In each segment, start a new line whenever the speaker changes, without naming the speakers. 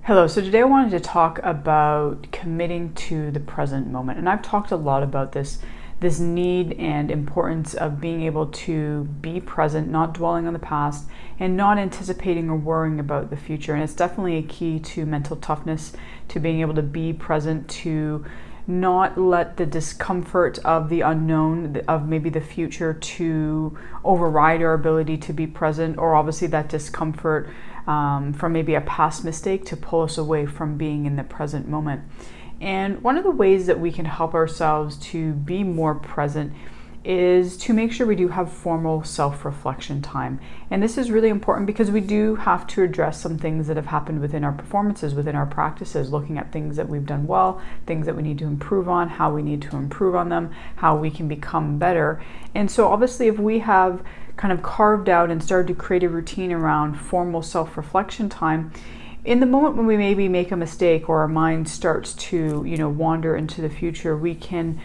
Hello, so today I wanted to talk about committing to the present moment. And I've talked a lot about this need and importance of being able to be present, not dwelling on the past, and not anticipating or worrying about the future. And it's definitely a key to mental toughness, to being able to be present, to not let the discomfort of the unknown, of maybe the future, to override our ability to be present, or obviously that discomfort from maybe a past mistake to pull us away from being in the present moment. And one of the ways that we can help ourselves to be more present is to make sure we do have formal self-reflection time. And this is really important because we do have to address some things that have happened within our performances, within our practices, looking at things that we've done well, things that we need to improve on, how we need to improve on them, how we can become better. And so obviously if we have kind of carved out and started to create a routine around formal self-reflection time, in the moment when we maybe make a mistake or our mind starts to, wander into the future, we can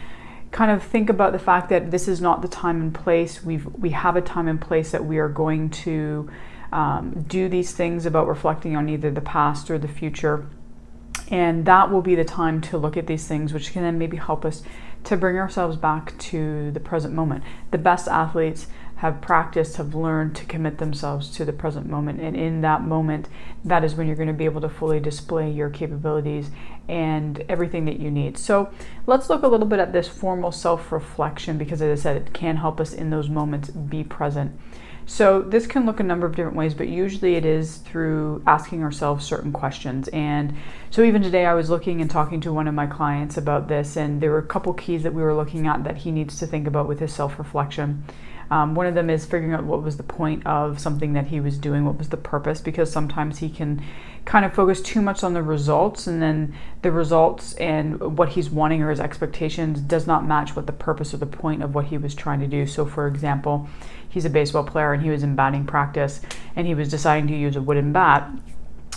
kind of think about the fact that this is not the time and place. We have a time and place that we are going to do these things about reflecting on either the past or the future. And that will be the time to look at these things, which can then maybe help us to bring ourselves back to the present moment. The best athletes have practiced, have learned to commit themselves to the present moment. And in that moment, that is when you're going to be able to fully display your capabilities and everything that you need. So let's look a little bit at this formal self-reflection, because as I said, it can help us in those moments be present. So this can look a number of different ways, but usually it is through asking ourselves certain questions. And so even today I was looking and talking to one of my clients about this, and there were a couple keys that we were looking at that he needs to think about with his self-reflection. One of them is figuring out what was the point of something that he was doing, what was the purpose, because sometimes he can kind of focus too much on the results, and then the results and what he's wanting or his expectations does not match what the purpose or the point of what he was trying to do. So for example, he's a baseball player and he was in batting practice and he was deciding to use a wooden bat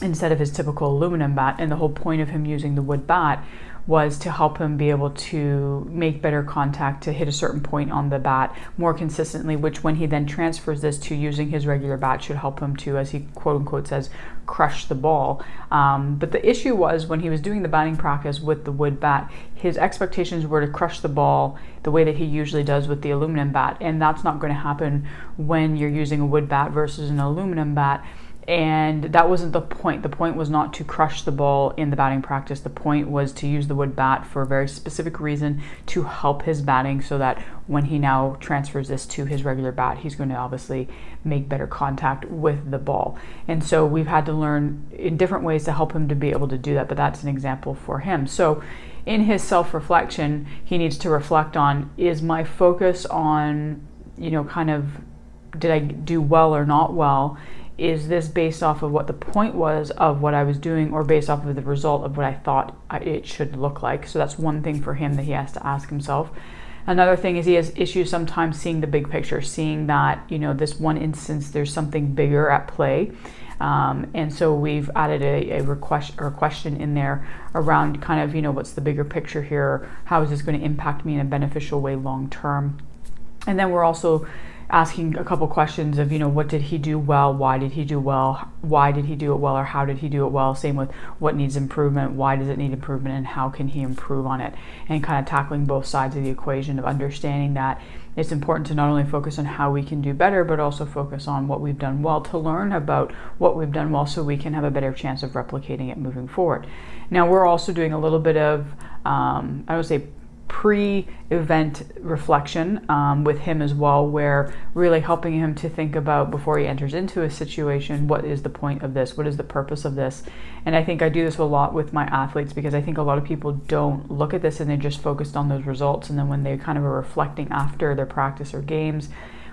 instead of his typical aluminum bat, and the whole point of him using the wood bat was to help him be able to make better contact, to hit a certain point on the bat more consistently, which when he then transfers this to using his regular bat should help him to, as he quote unquote says, crush the ball. But the issue was when he was doing the batting practice with the wood bat, his expectations were to crush the ball the way that he usually does with the aluminum bat. And that's not going to happen when you're using a wood bat versus an aluminum bat. And that wasn't the point. The point was not to crush the ball in the batting practice. The point was to use the wood bat for a very specific reason, to help his batting, so that when he now transfers this to his regular bat, he's going to obviously make better contact with the ball. And so we've had to learn in different ways to help him to be able to do that, but that's an example for him. So in his self-reflection, he needs to reflect on, is my focus on, kind of, did I do well or not well? Is this based off of what the point was of what I was doing, or based off of the result of what I thought it should look like? So that's one thing for him that he has to ask himself. Another thing is he has issues sometimes seeing the big picture, seeing that, this one instance, there's something bigger at play. And so we've added a request or a question in there around kind of, what's the bigger picture here? How is this going to impact me in a beneficial way long term? And then we're also asking a couple questions of, what did he do well? Why did he do well? Why did he do it well? Or how did he do it well? Same with what needs improvement? Why does it need improvement? And how can he improve on it? And kind of tackling both sides of the equation of understanding that it's important to not only focus on how we can do better, but also focus on what we've done well, to learn about what we've done well so we can have a better chance of replicating it moving forward. Now, we're also doing a little bit of, I would say, pre-event reflection with him as well, where really helping him to think about, before he enters into a situation, what is the point of this? What is the purpose of this? And I think I do this a lot with my athletes, because I think a lot of people don't look at this and they're just focused on those results. And then when they kind of are reflecting after their practice or games,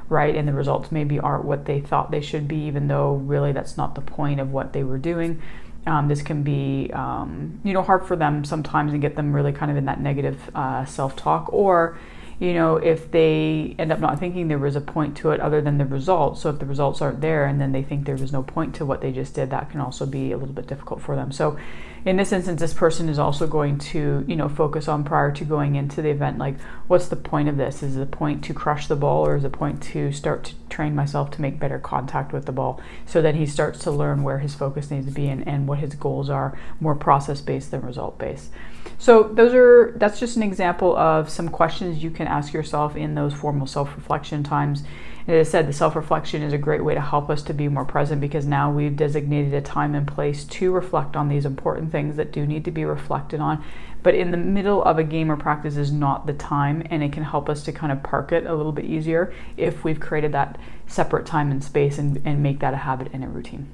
right, and the results maybe aren't what they thought they should be, even though really that's not the point of what they were doing. This can be, hard for them sometimes and get them really kind of in that negative self-talk, or, if they end up not thinking there was a point to it other than the results. So if the results aren't there and then they think there was no point to what they just did, that can also be a little bit difficult for them. So in this instance, this person is also going to, focus on, prior to going into the event, like, what's the point of this? Is the point to crush the ball, or is the point to start to train myself to make better contact with the ball, so that he starts to learn where his focus needs to be and what his goals are, more process-based than result-based. So that's just an example of some questions you can ask yourself in those formal self-reflection times. And as I said, the self-reflection is a great way to help us to be more present, because now we've designated a time and place to reflect on these important things that do need to be reflected on. But in the middle of a game or practice is not the time, and it can help us to kind of park it a little bit easier if we've created that separate time and space and make that a habit and a routine.